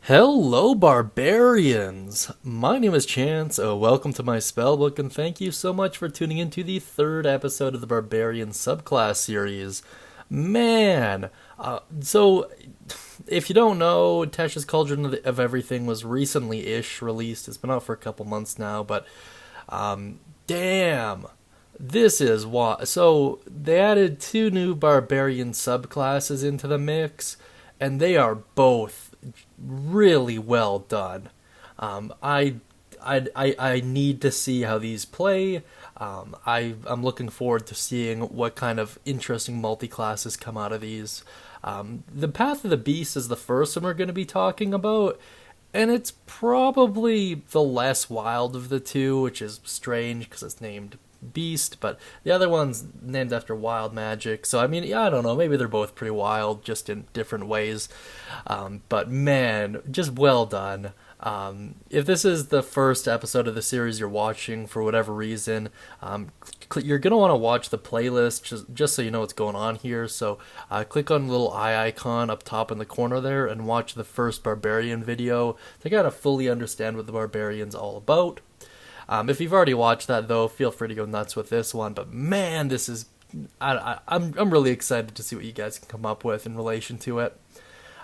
Hello, Barbarians! My name is Chance. Welcome to my Spellbook, and thank you so much for tuning into the third episode of the Barbarian subclass series. Man! So, if you don't know, Tasha's Cauldron of Everything was recently-ish released. It's been out for a couple months now, but, damn! This is why. So, they added two new Barbarian subclasses into the mix, and they are both really well done. I need to see how these play. I'm looking forward to seeing what kind of interesting multi-classes come out of these. The Path of the Beast is the first one we're going to be talking about, and it's probably the less wild of the two, which is strange because it's named Beast, but the other one's named after wild magic. So I mean, yeah, I don't know. Maybe they're both pretty wild, just in different ways. But man, just well done. If this is the first episode of the series you're watching for whatever reason, you're gonna want to watch the playlist just so you know what's going on here. So click on the little eye icon up top in the corner there and watch the first Barbarian video to kind of fully understand what the Barbarian's all about. If you've already watched that, though, feel free to go nuts with this one. But man, this is I'm really excited to see what you guys can come up with in relation to it.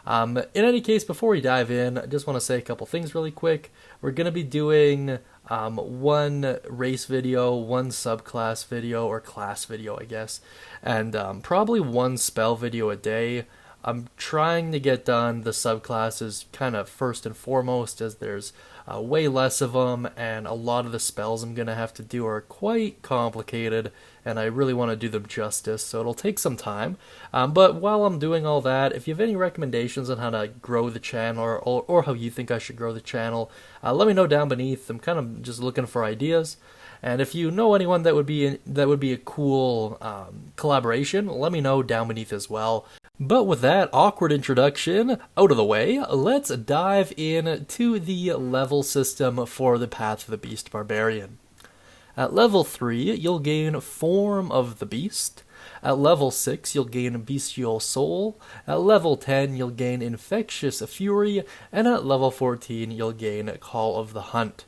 In any case, before we dive in, I just want to say a couple things really quick. We're going to be doing one race video, one subclass video, or class video, I guess, and probably one spell video a day. I'm trying to get done the subclasses kind of first and foremost, as there's way less of them, and a lot of the spells I'm going to have to do are quite complicated, and I really want to do them justice, so it'll take some time. But while I'm doing all that, if you have any recommendations on how to grow the channel, or how you think I should grow the channel, let me know down beneath. I'm kind of just looking for ideas. And if you know anyone that would be a cool collaboration, let me know down beneath as well. But with that awkward introduction out of the way, let's dive into the level system for the Path of the Beast Barbarian. At level 3, you'll gain Form of the Beast. At level 6, you'll gain Bestial Soul. At level 10, you'll gain Infectious Fury. And at level 14, you'll gain Call of the Hunt.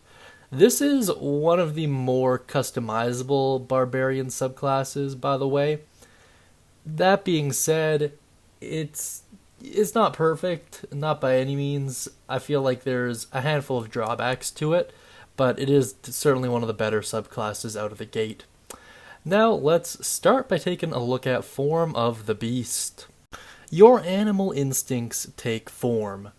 This is one of the more customizable Barbarian subclasses, by the way. That being said, it's not perfect, not by any means. I feel like there's a handful of drawbacks to it, but it is certainly one of the better subclasses out of the gate. Now let's start by taking a look at Form of the Beast. Your animal instincts take form.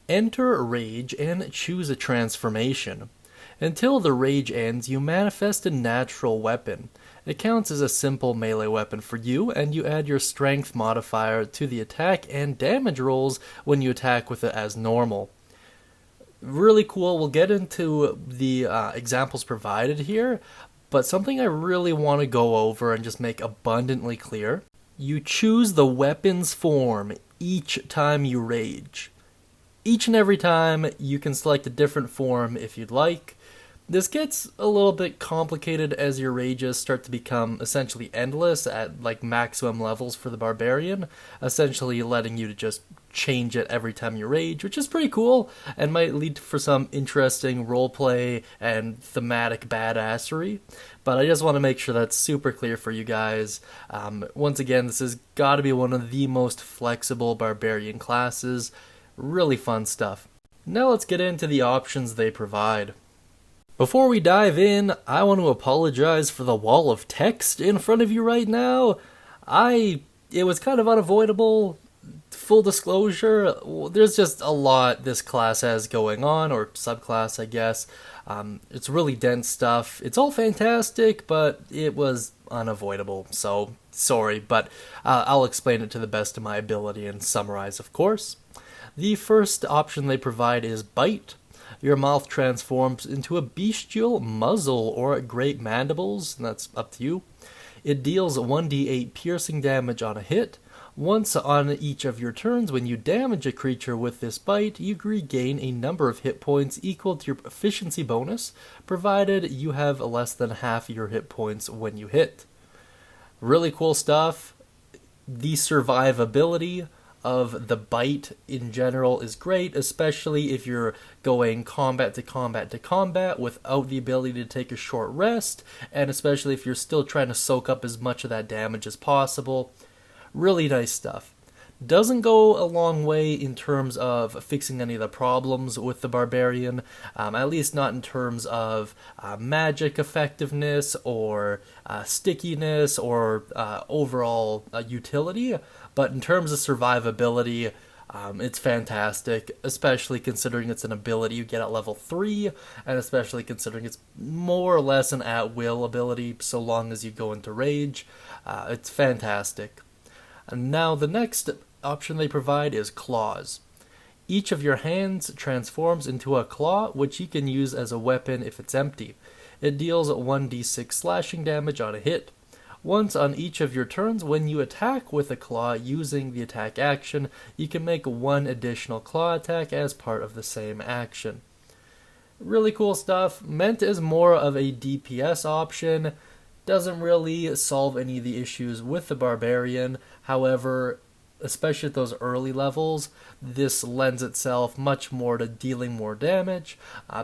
Enter Rage and choose a transformation. Until the rage ends, you manifest a natural weapon. It counts as a simple melee weapon for you, and you add your strength modifier to the attack and damage rolls when you attack with it as normal. Really cool. We'll get into the examples provided here, but something I really want to go over and just make abundantly clear. You choose the weapon's form each time you rage. Each and every time, you can select a different form if you'd like. This gets a little bit complicated as your rages start to become essentially endless at like maximum levels for the Barbarian, essentially letting you to just change it every time you rage, which is pretty cool and might lead for some interesting roleplay and thematic badassery. But I just want to make sure that's super clear for you guys. Once again, this has got to be one of the most flexible Barbarian classes. Really fun stuff. Now let's get into the options they provide. Before we dive in, I want to apologize for the wall of text in front of you right now. It was kind of unavoidable. Full disclosure, there's just a lot this class has going on, or subclass, I guess. It's really dense stuff. It's all fantastic, but it was unavoidable, so sorry, but I'll explain it to the best of my ability and summarize, of course. The first option they provide is Bite. Your mouth transforms into a bestial muzzle or great mandibles, and that's up to you. It deals 1d8 piercing damage on a hit. Once on each of your turns, when you damage a creature with this bite, you regain a number of hit points equal to your efficiency bonus, provided you have less than half your hit points when you hit. Really cool stuff. The survivability of the bite in general is great, especially if you're going combat to combat to combat without the ability to take a short rest, and especially if you're still trying to soak up as much of that damage as possible. Really nice stuff. Doesn't go a long way in terms of fixing any of the problems with the Barbarian, at least not in terms of magic effectiveness or stickiness or overall utility, but in terms of survivability, it's fantastic, especially considering it's an ability you get at level 3, and especially considering it's more or less an at-will ability so long as you go into rage. It's fantastic. And now the next option they provide is claws. Each of your hands transforms into a claw, which you can use as a weapon if it's empty. It deals 1d6 slashing damage on a hit. Once on each of your turns, when you attack with a claw using the attack action, you can make one additional claw attack as part of the same action. Really cool stuff. Meant as more of a DPS option. Doesn't really solve any of the issues with the Barbarian. However, especially at those early levels, this lends itself much more to dealing more damage,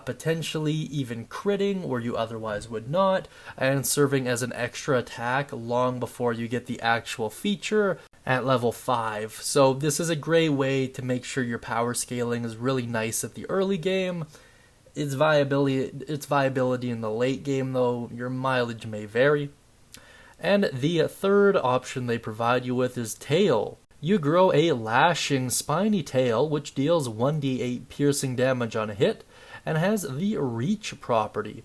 potentially even critting where you otherwise would not, and serving as an extra attack long before you get the actual feature at level 5. So this is a great way to make sure your power scaling is really nice at the early game. Its viability in the late game, though, your mileage may vary. And the third option they provide you with is tail. You grow a lashing, spiny tail, which deals 1d8 piercing damage on a hit, and has the reach property.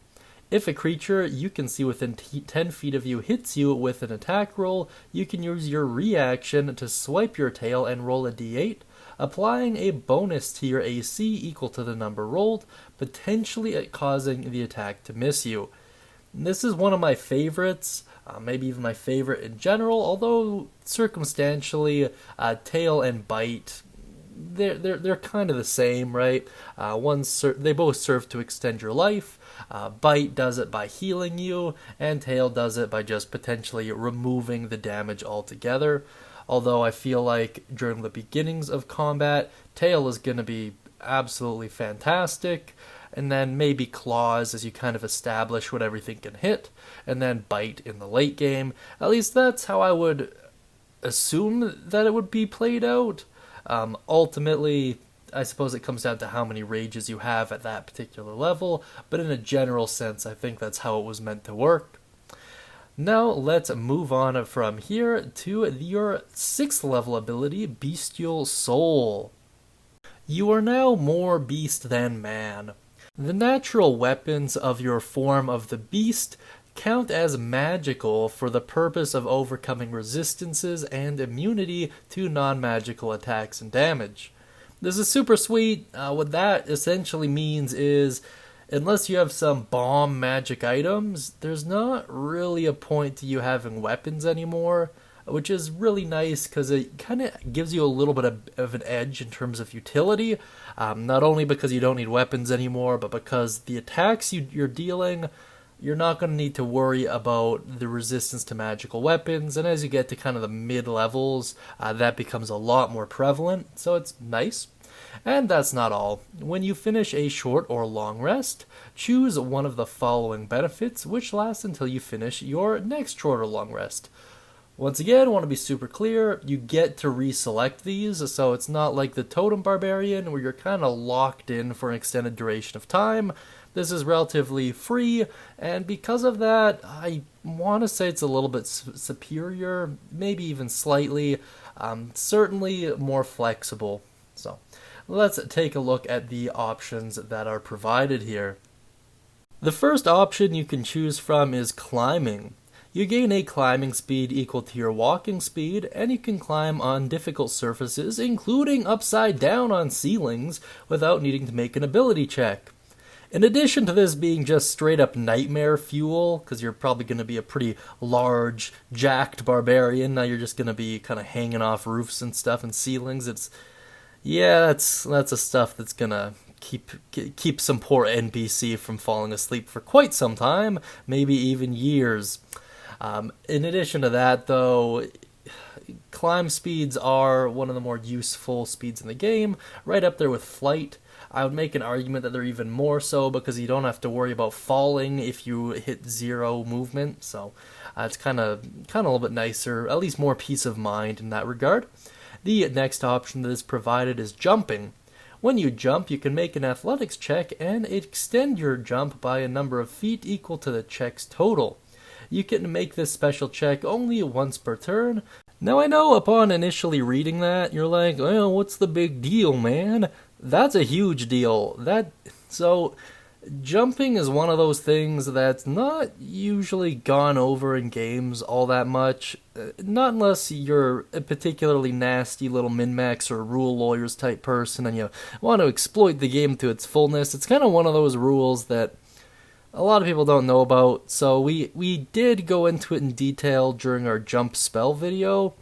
If a creature you can see within 10 feet of you hits you with an attack roll, you can use your reaction to swipe your tail and roll a d8, applying a bonus to your AC equal to the number rolled, potentially causing the attack to miss you. This is one of my favorites, maybe even my favorite in general, although circumstantially, tail and bite, they're kind of the same, right? They both serve to extend your life. Bite does it by healing you, and tail does it by just potentially removing the damage altogether. Although I feel like during the beginnings of combat, tail is going to be absolutely fantastic, and then maybe claws as you kind of establish what everything can hit, and then bite in the late game. At least that's how I would assume that it would be played out. Ultimately, I suppose it comes down to how many rages you have at that particular level, but in a general sense, I think that's how it was meant to work. Now let's move on from here to your 6th level ability, Bestial Soul. You are now more beast than man. The natural weapons of your form of the beast count as magical for the purpose of overcoming resistances and immunity to non-magical attacks and damage. This is super sweet. What that essentially means is, unless you have some bomb magic items, there's not really a point to you having weapons anymore, which is really nice because it kind of gives you a little bit of an edge in terms of utility, not only because you don't need weapons anymore, but because the attacks you're dealing, you're not going to need to worry about the resistance to magical weapons, and as you get to kind of the mid-levels, that becomes a lot more prevalent, so it's nice. And that's not all. When you finish a short or long rest, choose one of the following benefits, which lasts until you finish your next short or long rest. Once again, I want to be super clear, you get to reselect these, so it's not like the Totem Barbarian where you're kind of locked in for an extended duration of time. This is relatively free, and because of that, I want to say it's a little bit superior, maybe even slightly, certainly more flexible. So let's take a look at the options that are provided here. The first option you can choose from is climbing. You gain a climbing speed equal to your walking speed, and you can climb on difficult surfaces, including upside down on ceilings, without needing to make an ability check. In addition to this being just straight up nightmare fuel, because you're probably going to be a pretty large, jacked barbarian, now you're just going to be kind of hanging off roofs and stuff and ceilings, that's a stuff that's going to keep some poor NPC from falling asleep for quite some time, maybe even years. In addition to that, though, climb speeds are one of the more useful speeds in the game, right up there with flight. I would make an argument that they're even more so because you don't have to worry about falling if you hit 0 movement, so it's kind of a little bit nicer, at least more peace of mind in that regard. The next option that is provided is jumping. When you jump, you can make an athletics check and extend your jump by a number of feet equal to the check's total. You can make this special check only once per turn. Now I know upon initially reading that, you're like, well, what's the big deal, man? That's a huge deal. So jumping is one of those things that's not usually gone over in games all that much. Not unless you're a particularly nasty little min-max or rule lawyers type person and you want to exploit the game to its fullness. It's kind of one of those rules that a lot of people don't know about, so we did go into it in detail during our jump spell video,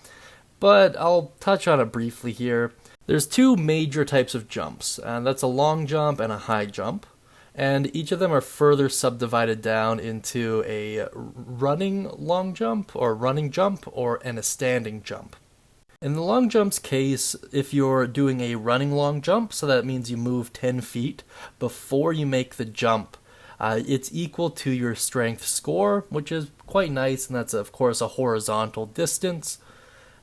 but I'll touch on it briefly here. There's 2 major types of jumps, and that's a long jump and a high jump, and each of them are further subdivided down into a running long jump, or running jump, and a standing jump. In the long jump's case, if you're doing a running long jump, so that means you move 10 feet before you make the jump, it's equal to your strength score, which is quite nice, and that's of course a horizontal distance.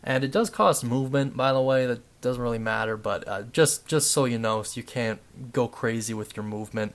And it does cost movement, by the way. That doesn't really matter, but just so you know, so you can't go crazy with your movement.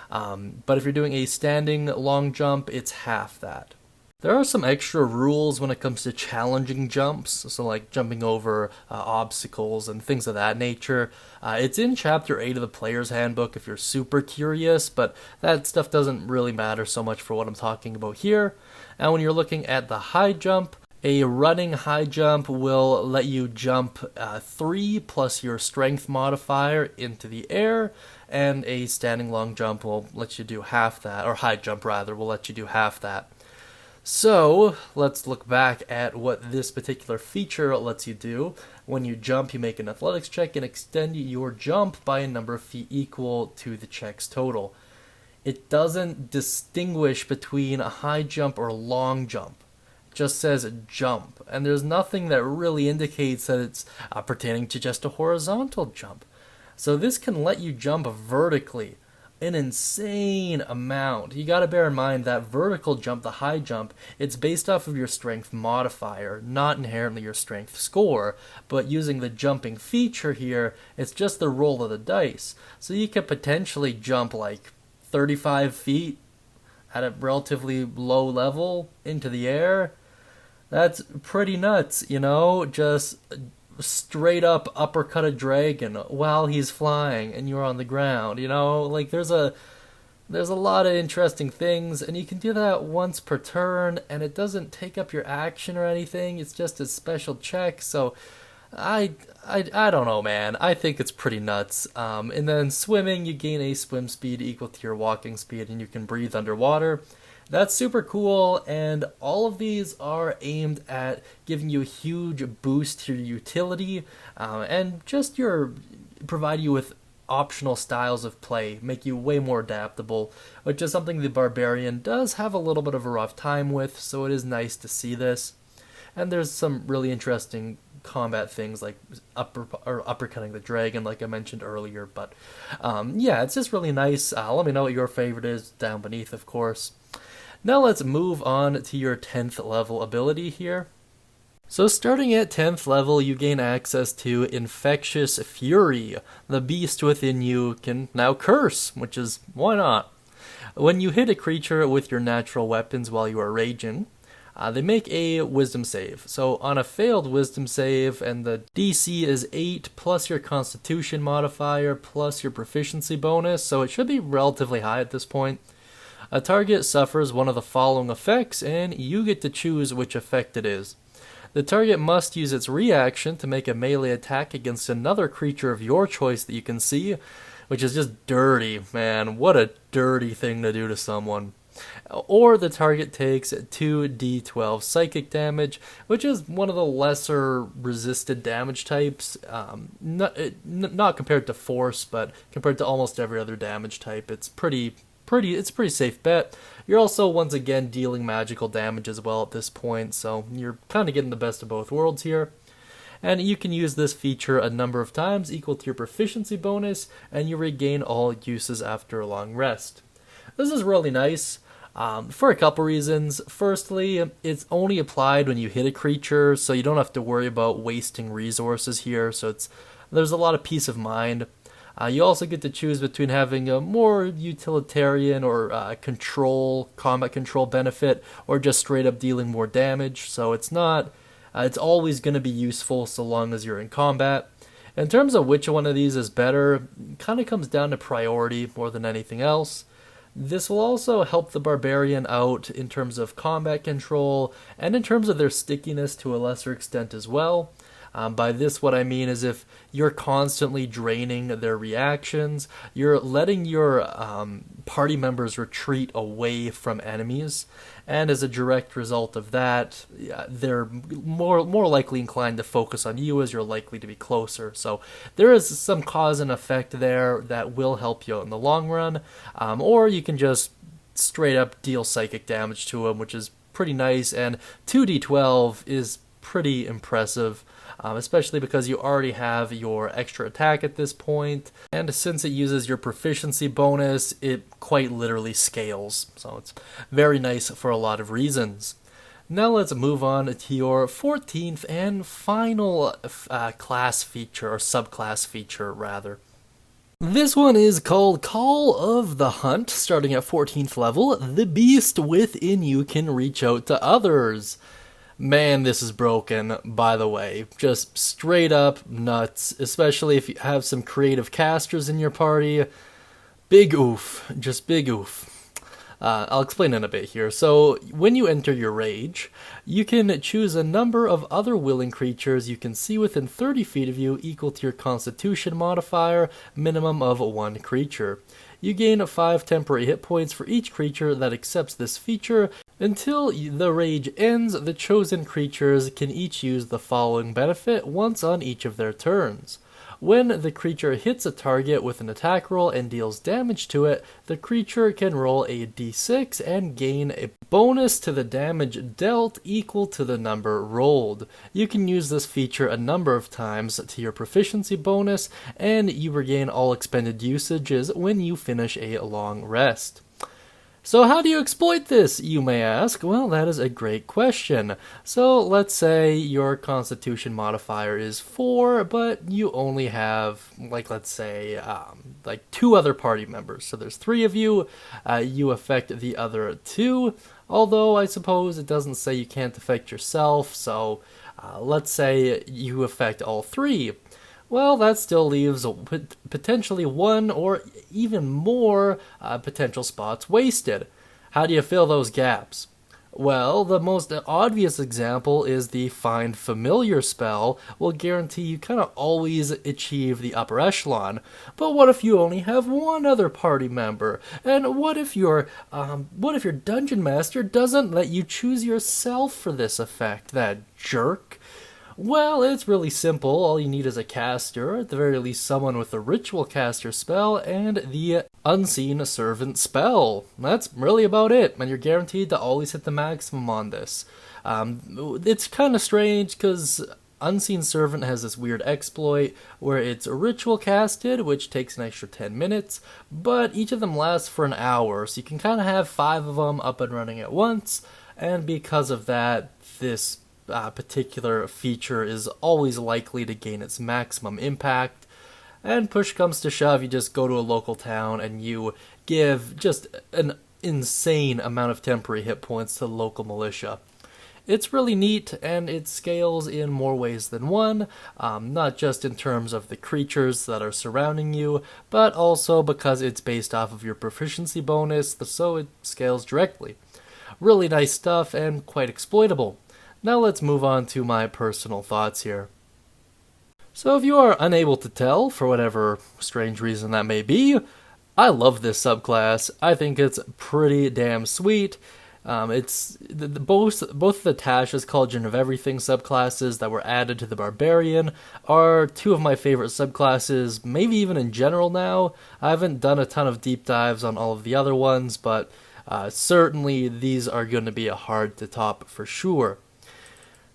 But if you're doing a standing long jump, it's half that. There are some extra rules when it comes to challenging jumps, so like jumping over obstacles and things of that nature. It's in Chapter 8 of the Player's Handbook if you're super curious, but that stuff doesn't really matter so much for what I'm talking about here. And when you're looking at the high jump, a running high jump will let you jump 3 plus your strength modifier into the air, and a standing long jump will let you do half that, or high jump rather, will let you do half that. So, let's look back at what this particular feature lets you do. When you jump, you make an athletics check and extend your jump by a number of feet equal to the check's total. It doesn't distinguish between a high jump or a long jump. It just says jump, and there's nothing that really indicates that it's pertaining to just a horizontal jump. So this can let you jump vertically an insane amount. You gotta bear in mind that vertical jump, the high jump, it's based off of your strength modifier, not inherently your strength score, but using the jumping feature here, it's just the roll of the dice. So you could potentially jump like 35 feet at a relatively low level into the air. That's pretty nuts, you know, just straight up uppercut a dragon while he's flying and you're on the ground, you know, like there's a lot of interesting things, and you can do that once per turn, and it doesn't take up your action or anything. It's just a special check. So I don't know, man. I think it's pretty nuts. And then swimming, you gain a swim speed equal to your walking speed, and you can breathe underwater. That's super cool, and all of these are aimed at giving you a huge boost to your utility, and just provide you with optional styles of play, make you way more adaptable, which is something the Barbarian does have a little bit of a rough time with, so it is nice to see this. And there's some really interesting combat things like uppercutting the dragon, like I mentioned earlier, but yeah, it's just really nice. Let me know what your favorite is down beneath, of course. Now let's move on to your 10th level ability here. So starting at 10th level, you gain access to Infectious Fury. The beast within you can now curse, which is, why not? When you hit a creature with your natural weapons while you are raging, they make a wisdom save. So on a failed wisdom save, and the DC is 8 plus your constitution modifier plus your proficiency bonus, so it should be relatively high at this point. A target suffers one of the following effects, and you get to choose which effect it is. The target must use its reaction to make a melee attack against another creature of your choice that you can see, which is just dirty, man. What a dirty thing to do to someone. Or the target takes 2d12 psychic damage, which is one of the lesser resisted damage types. Not compared to force, but compared to almost every other damage type. It's pretty it's a pretty safe bet. You're also once again dealing magical damage as well at this point, so you're kind of getting the best of both worlds here. And you can use this feature a number of times equal to your proficiency bonus, and you regain all uses after a long rest. This is really nice for a couple reasons. Firstly, it's only applied when you hit a creature, so you don't have to worry about wasting resources here, so there's a lot of peace of mind. You also get to choose between having a more utilitarian or combat control benefit, or just straight up dealing more damage, so it's always going to be useful so long as you're in combat. In terms of which one of these is better, it kind of comes down to priority more than anything else. This will also help the Barbarian out in terms of combat control, and in terms of their stickiness to a lesser extent as well. By this, what I mean is if you're constantly draining their reactions, you're letting your party members retreat away from enemies, and as a direct result of that, they're more likely inclined to focus on you as you're likely to be closer. So there is some cause and effect there that will help you out in the long run, or you can just straight up deal psychic damage to them, which is pretty nice, and 2d12 is pretty impressive. Especially because you already have your extra attack at this point, and since it uses your proficiency bonus, it quite literally scales, so it's very nice for a lot of reasons. Now let's move on to your 14th and final class feature, or subclass feature rather. This one is called Call of the Hunt, starting at 14th level. The beast within you can reach out to others. Man, this is broken, by the way. Just straight up nuts, especially if you have some creative casters in your party. Big oof. Just big oof. I'll explain in a bit here. So, when you enter your rage, you can choose a number of other willing creatures you can see within 30 feet of you equal to your constitution modifier, minimum of 1 creature. You gain 5 temporary hit points for each creature that accepts this feature. Until the rage ends, the chosen creatures can each use the following benefit once on each of their turns. When the creature hits a target with an attack roll and deals damage to it, the creature can roll a d6 and gain a bonus to the damage dealt equal to the number rolled. You can use this feature a number of times to your proficiency bonus, and you regain all expended usages when you finish a long rest. So how do you exploit this, you may ask? Well, that is a great question. So let's say your constitution modifier is 4, but you only have, let's say, 2 other party members. So there's 3 of you, you affect the other 2, although I suppose it doesn't say you can't affect yourself, so let's say you affect all 3. Well, that still leaves potentially 1 or even more potential spots wasted. How do you fill those gaps? Well, the most obvious example is the Find Familiar spell will guarantee you kind of always achieve the upper echelon. But what if you only have 1 other party member? And what if your dungeon master doesn't let you choose yourself for this effect? That jerk. Well, it's really simple. All you need is a caster, at the very least someone with a ritual caster spell, and the Unseen Servant spell. That's really about it, and you're guaranteed to always hit the maximum on this. It's kind of strange, because Unseen Servant has this weird exploit where it's ritual casted, which takes an extra 10 minutes, but each of them lasts for an hour, so you can kind of have 5 of them up and running at once, and because of that, this particular feature is always likely to gain its maximum impact, and push comes to shove, you just go to a local town and you give just an insane amount of temporary hit points to the local militia. It's really neat, and it scales in more ways than one, not just in terms of the creatures that are surrounding you, but also because it's based off of your proficiency bonus, so it scales directly. Really nice stuff and quite exploitable. Now let's move on to my personal thoughts here. So if you are unable to tell, for whatever strange reason that may be, I love this subclass. I think it's pretty damn sweet. It's both the Tasha's Cauldron of Everything subclasses that were added to the Barbarian are two of my favorite subclasses, maybe even in general now. I haven't done a ton of deep dives on all of the other ones, but certainly these are going to be a hard to top for sure.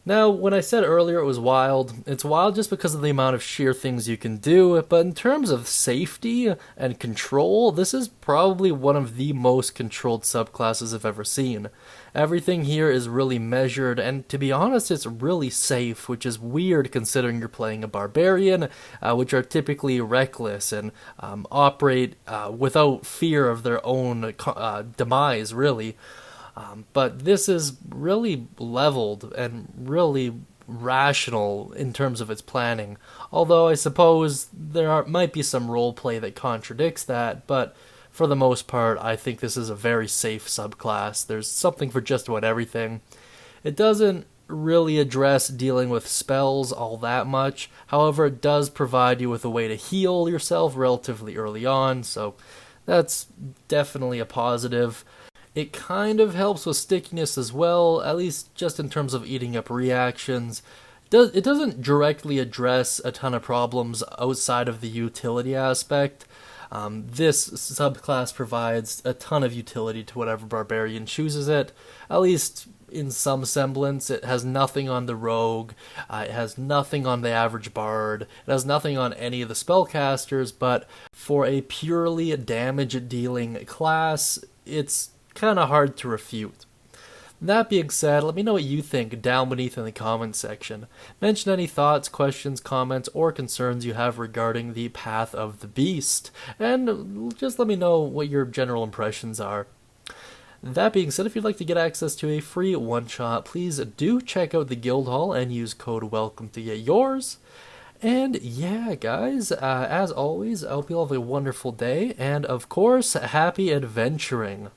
Now, when I said earlier it was wild, it's wild just because of the amount of sheer things you can do, but in terms of safety and control, this is probably one of the most controlled subclasses I've ever seen. Everything here is really measured, and to be honest, it's really safe, which is weird considering you're playing a barbarian, which are typically reckless and operate without fear of their own demise, really. But this is really leveled and really rational in terms of its planning. Although I suppose might be some roleplay that contradicts that, but for the most part, I think this is a very safe subclass. There's something for just about everything. It doesn't really address dealing with spells all that much. However, it does provide you with a way to heal yourself relatively early on, so that's definitely a positive. It kind of helps with stickiness as well, at least just in terms of eating up reactions. It doesn't directly address a ton of problems outside of the utility aspect. This subclass provides a ton of utility to whatever barbarian chooses it, at least in some semblance. It has nothing on the rogue, it has nothing on the average bard, it has nothing on any of the spellcasters, but for a purely damage-dealing class, it's kind of hard to refute. That being said, let me know what you think down beneath in the comments section. Mention any thoughts, questions, comments, or concerns you have regarding the Path of the Beast, and just let me know what your general impressions are. That being said, if you'd like to get access to a free one-shot, please do check out the Guildhall and use code WELCOME to get yours. And yeah, guys, as always, I hope you all have a wonderful day, and of course, happy adventuring.